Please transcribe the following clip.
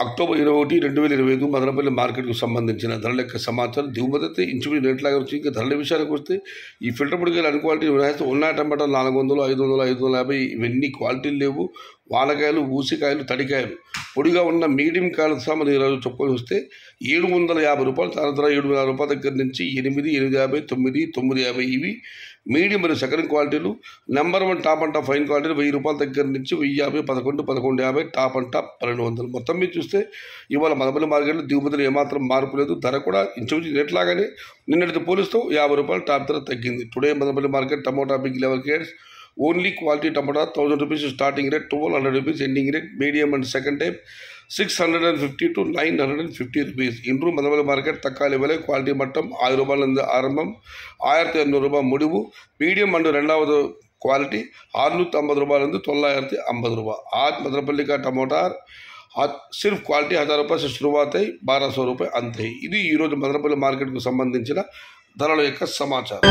October 21, 2025 Madanapalle మార్కెట్కు సంబంధించిన ధరల యొక్క సమాచారం. దిగుమతి అయితే ఇంచుమించు రేట్లాగా వచ్చి ఇంకా ధరల విషయానికి వస్తే ఈ ఫిల్టర్ పొడికాయలు అన్ క్వాలిటీ ఉన్న టమాటాలు 400, 500, 550 ఇవన్నీ క్వాలిటీలు లేవు. వానకాయలు, ఊసికాయలు, తడికాయలు పొడిగా ఉన్న మీడియం కాయలు మనం ఈరోజు చెప్పుకొని వస్తే 750 రూపాయలు, తరతర 750 రూపాయల దగ్గర నుంచి 8, 850, 9, 950 ఇవి మీడియం మరియు సెకండ్ క్వాలిటీలు. Number 1 top and top fine క్వాలిటీలు 1000 రూపాయల దగ్గర నుంచి 1050, 11, 1150, టాప్ అండ్ టాప్ 1200. మొత్తం మీద చూస్తే ఇవాళ మదనపల్లి మార్కెట్లో దిగుమతులు ఏమాత్రం మార్పు లేదు. ధర కూడా ఇంచుమించు రేట్లాగానే నిన్నటితో పోలిస్తూ 50 రూపాయలు టాప్ ధర తగ్గింది. Today Madanapalle market tomato big level crates only quality tomato 1000 rupees starting rate, 1200 rupees ending rate. Medium and second type 650 to 950 rupees. ఇండ్రు మదనపల్లి మార్కెట్ తక్కువ విల క్వాలిటీ మట్టం 1000 రూపాయల నుంచి ఆరంభం, 1800 రూపాయలు ముడివు. మీడియం అండ్ రెండవది క్వాలిటీ 650 రూపాయల నుంచి 950 రూపాయలు. आज మదనపల్లి का टमाटर सिर्फ क्वालिटी 1000 రూపాయలు से शुरुआत है, 1200 రూపాయలు అంతే. ఇది ఈరోజు మదనపల్లి మార్కెట్కు సంబంధించిన ధరల యొక్క సమాచారం.